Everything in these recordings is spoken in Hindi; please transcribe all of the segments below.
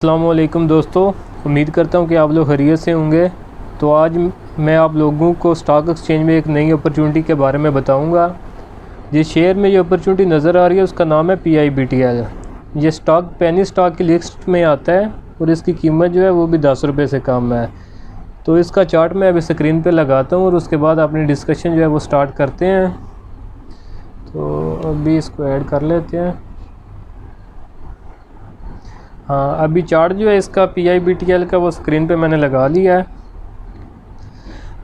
अस्सलामुअलैकुम दोस्तों, उम्मीद करता हूँ कि आप लोग खैरियत से होंगे। तो आज मैं आप लोगों को स्टॉक एक्सचेंज में एक नई अपॉर्चुनिटी के बारे में बताऊँगा। जिस शेयर में ये अपॉर्चुनिटी नज़र आ रही है उसका नाम है PIBTL। ये स्टॉक पेनी स्टॉक की लिस्ट में आता है और इसकी कीमत जो है वो भी 10 रुपये से कम है। तो इसका चार्ट मैं अभी स्क्रीन पर लगाता हूँ और उसके बाद अपनी डिस्कशन जो है वो स्टार्ट करते हैं। तो अभी इसको ऐड कर लेते हैं। हाँ, अभी चार्ट जो है इसका PIBTL का वो स्क्रीन पे मैंने लगा लिया है।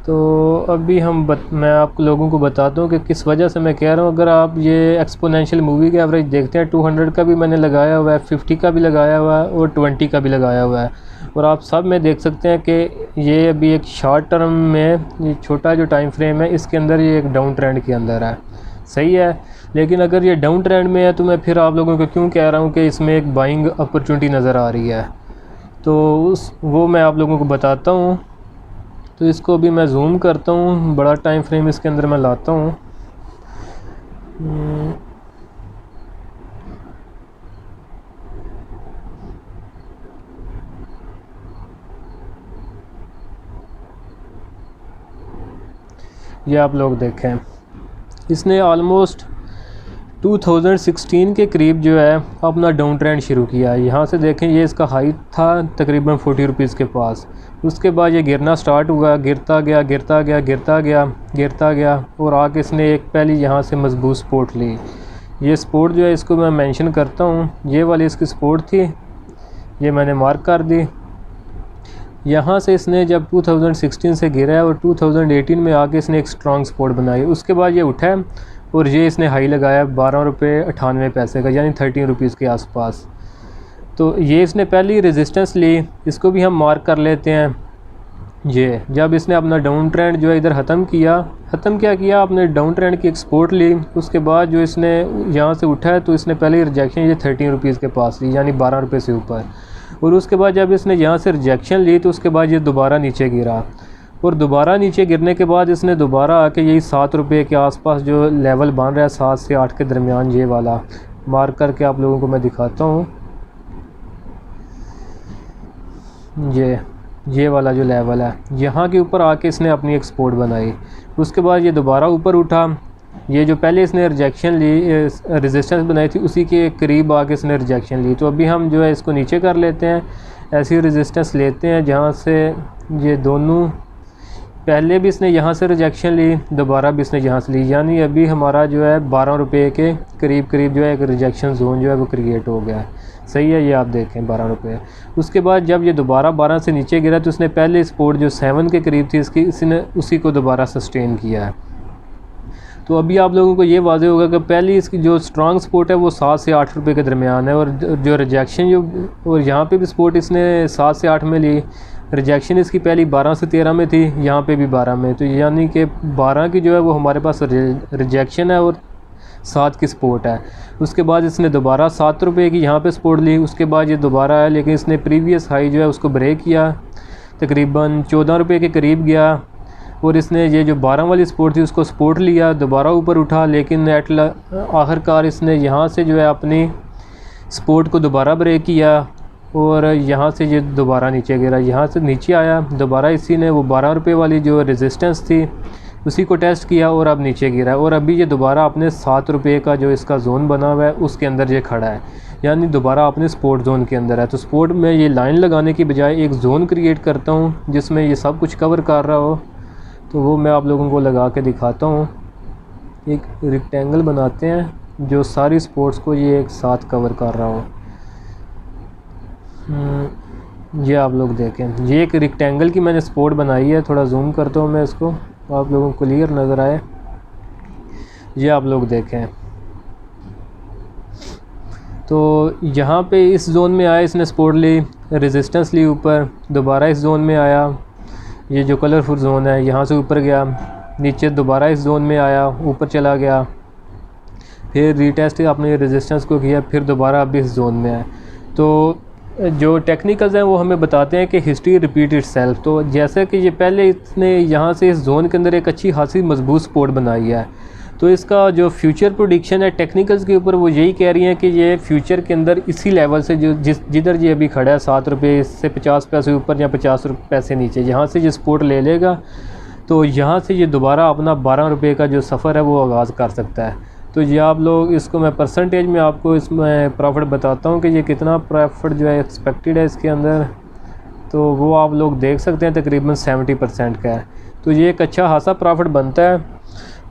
तो अभी मैं आप लोगों को बताता हूँ कि किस वजह से मैं कह रहा हूँ। अगर आप ये एक्सपोनेंशियल मूवी के एवरेज देखते हैं, 200 का भी मैंने लगाया हुआ है, 50 का भी लगाया हुआ है और 20 का भी लगाया हुआ है। और आप सब में देख सकते हैं कि ये अभी एक शॉर्ट टर्म में, ये छोटा जो टाइम फ्रेम है इसके अंदर ये एक डाउन ट्रेंड के अंदर है। सही है, लेकिन अगर ये डाउन ट्रेंड में है तो मैं फिर आप लोगों को क्यों कह रहा हूँ कि इसमें एक बाइंग अपॉर्चुनिटी नज़र आ रही है, तो वो मैं आप लोगों को बताता हूँ। तो इसको अभी मैं जूम करता हूँ, बड़ा टाइम फ्रेम इसके अंदर मैं लाता हूँ। ये आप लोग देखें, इसने ऑलमोस्ट 2016 के करीब जो है अपना डाउन ट्रेंड शुरू किया है। यहाँ से देखें, ये इसका हाई था तकरीबन 40 रुपीज़ के पास। उसके बाद ये गिरना स्टार्ट हुआ, गिरता गया गिरता गया गिरता गया गिरता गया और आके इसने एक पहली यहाँ से मजबूत सपोर्ट ली। ये सपोर्ट जो है इसको मैं मेंशन करता हूँ, ये वाली इसकी सपोर्ट थी, ये मैंने मार्क कर दी। यहाँ से इसने जब 2016 से गिरा है और 2018 में आके इसने एक स्ट्रॉन्ग सपोर्ट बनाई। उसके बाद ये उठा है और ये इसने हाई लगाया 12 रुपये 98 पैसे का, यानी 13 रुपीज़ के आसपास। तो ये इसने पहली रेजिस्टेंस ली, इसको भी हम मार्क कर लेते हैं। ये जब इसने अपना डाउन ट्रेंड जो है इधर ख़त्म क्या किया, अपने डाउन ट्रेंड की एक सपोर्ट ली। उसके बाद जो इसने यहाँ से उठा है तो इसने पहले रिजेक्शन ये 13 रुपीज़ के पास ली, यानी 12 रुपये से ऊपर। और उसके बाद जब इसने यहाँ से रिजेक्शन ली तो उसके बाद ये दोबारा नीचे गिरा और दोबारा नीचे गिरने के बाद इसने दोबारा आके यही 7 रुपये के आसपास जो लेवल बन रहा है 7 से 8 के दरमियान, ये वाला मार्क करके आप लोगों को मैं दिखाता हूँ। ये वाला जो लेवल है, यहाँ के ऊपर आके इसने अपनी एक सपोर्ट बनाई। उसके बाद ये दोबारा ऊपर उठा, ये जो पहले इसने रिजेक्शन ली, रेजिस्टेंस बनाई थी, उसी के करीब आके इसने रिजेक्शन ली। तो अभी हम जो है इसको नीचे कर लेते हैं, ऐसी रेजिस्टेंस लेते हैं जहाँ से ये दोनों, पहले भी इसने यहाँ से रिजेक्शन ली, दोबारा भी इसने यहाँ से ली, यानी अभी हमारा जो है 12 रुपये के करीब जो है एक रिजेक्शन जोन जो है वो क्रिएट हो गया है। सही है, ये आप देखें 12 रुपये। उसके बाद जब ये दोबारा 12 से नीचे गिरा तो उसने पहले सपोर्ट जो 7 के करीब थी इसने उसी को दोबारा सस्टेन किया है। तो अभी आप लोगों को ये वाज़ेह होगा कि पहली इसकी जो स्ट्रॉन्ग सपोर्ट है वो 7 से 8 रुपये के दरमियान है, और जो रिजेक्शन और यहाँ पे भी सपोर्ट इसने 7 से 8 में ली। रिजेक्शन इसकी पहली 12 से 13 में थी, यहाँ पे भी 12 में। तो यानी कि 12 की जो है वो हमारे पास रिजेक्शन है और 7 की सपोर्ट है। उसके बाद इसने दोबारा 7 रुपये की यहाँ पे सपोर्ट ली। उसके बाद ये दोबारा है, लेकिन इसने प्रीवियस हाई जो है उसको ब्रेक किया, तकरीबन 14 रुपये के करीब गया। और इसने ये जो 12 वाली सपोर्ट थी उसको सपोर्ट लिया, दोबारा ऊपर उठा, लेकिन आखिरकार इसने यहाँ से जो है अपनी सपोर्ट को दोबारा ब्रेक किया और यहाँ से ये दोबारा नीचे गिरा। यहाँ से नीचे आया, दोबारा इसी ने वो 12 रुपये वाली जो रेजिस्टेंस थी उसी को टेस्ट किया और अब नीचे गिरा। और अभी ये दोबारा अपने 7 रुपये का जो इसका जोन बना हुआ है उसके अंदर ये खड़ा है, यानी दोबारा अपने सपोर्ट जोन के अंदर है। तो सपोर्ट में ये लाइन लगाने की बजाय एक जोन क्रिएट करता हूँ जिसमें ये सब कुछ कवर कर रहा हो। तो वो मैं आप लोगों को लगा के दिखाता हूँ। एक रेक्टेंगल बनाते हैं जो सारी सपोर्ट्स को ये एक साथ कवर कर रहा हो। ये आप लोग देखें, ये एक रेक्टेंगल की मैंने सपोर्ट बनाई है। थोड़ा जूम करता हूँ मैं इसको, आप लोगों को क्लियर नज़र आए। ये आप लोग देखें, तो यहाँ पे इस जोन में आया, इसने सपोर्ट ली, रेजिस्टेंस ली ऊपर, दोबारा इस जोन में आया, ये जो कलरफुल जोन है यहाँ से ऊपर गया, नीचे दोबारा इस जोन में आया, ऊपर चला गया, फिर रीटेस्ट अपने रेजिस्टेंस को किया, फिर दोबारा अब इस जोन में है। तो जो टेक्निकल्स हैं वो हमें बताते हैं कि हिस्ट्री रिपीट इटसेल्फ। तो जैसे कि ये पहले इसने यहाँ से इस जोन के अंदर एक अच्छी खासी मजबूत सपोर्ट बनाई है, तो इसका जो फ्यूचर प्रेडिक्शन है टेक्निकल्स के ऊपर वो यही कह रही हैं कि ये फ्यूचर के अंदर इसी लेवल से जो जिधर ये अभी खड़ा है 7 रुपये से 50 पैसे ऊपर या 50 पैसे नीचे, यहाँ से ये सपोर्ट ले लेगा तो यहाँ से ये दोबारा अपना 12 रुपये का जो सफ़र है वो आगाज़ कर सकता है। तो ये आप लोग इसको मैं परसेंटेज में आपको इसमें प्रॉफिट बताता हूँ कि ये कितना प्रॉफिट जो है एक्सपेक्टेड है इसके अंदर, तो वो आप लोग देख सकते हैं तकरीबन 70% का है। तो ये एक अच्छा खासा प्रॉफिट बनता है।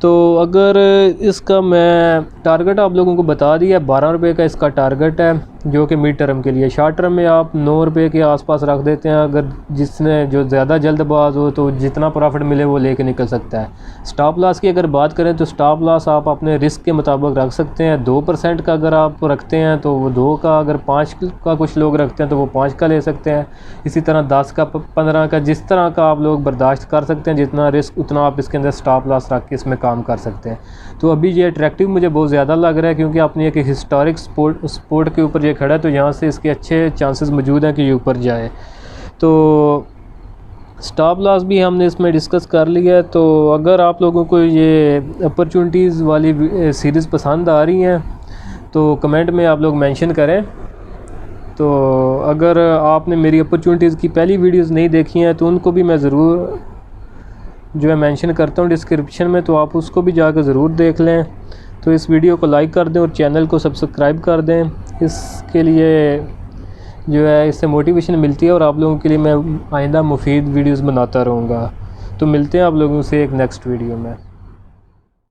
तो अगर इसका मैं टारगेट आप लोगों को बता दिया, 12 रुपये का इसका टारगेट है जो कि मिड टर्म के लिए। शॉर्ट टर्म में आप 9 रुपये के आसपास रख देते हैं, अगर जिसने जो ज़्यादा जल्दबाज हो तो जितना प्रॉफिट मिले वो लेके निकल सकता है। स्टॉप लॉस की अगर बात करें तो स्टॉप लॉस आप अपने रिस्क के मुताबिक रख सकते हैं। 2% का अगर आप रखते हैं तो वो 2 का, अगर 5 का कुछ लोग रखते हैं तो वो 5 का ले सकते हैं। इसी तरह 10 का, 15 का, जिस तरह का आप लोग बर्दाश्त कर सकते हैं, जितना रिस्क उतना आप इसके अंदर स्टॉप लॉस रख के इसमें काम कर सकते हैं। तो अभी ये अट्रैक्टिव मुझे बहुत ज़्यादा लग रहा है क्योंकि अपनी एक हिस्टोरिक सपोर्ट के ऊपर ये खड़ा है, तो यहाँ से इसके अच्छे चांसेस मौजूद हैं कि ये ऊपर जाए। तो स्टॉप लॉस भी हमने इसमें डिस्कस कर लिया है। तो अगर आप लोगों को ये अपॉर्चुनिटीज़ वाली सीरीज़ पसंद आ रही हैं तो कमेंट में आप लोग मेंशन करें। तो अगर आपने मेरी अपॉर्चुनिटीज़ की पहली वीडियोस नहीं देखी हैं तो उनको भी मैं ज़रूर जो है मेंशन करता हूँ डिस्क्रिप्शन में, तो आप उसको भी जाकर ज़रूर देख लें। तो इस वीडियो को लाइक कर दें और चैनल को सब्सक्राइब कर दें, इसके लिए जो है इससे मोटिवेशन मिलती है और आप लोगों के लिए मैं आइंदा मुफीद वीडियोस बनाता रहूँगा। तो मिलते हैं आप लोगों से एक नेक्स्ट वीडियो में।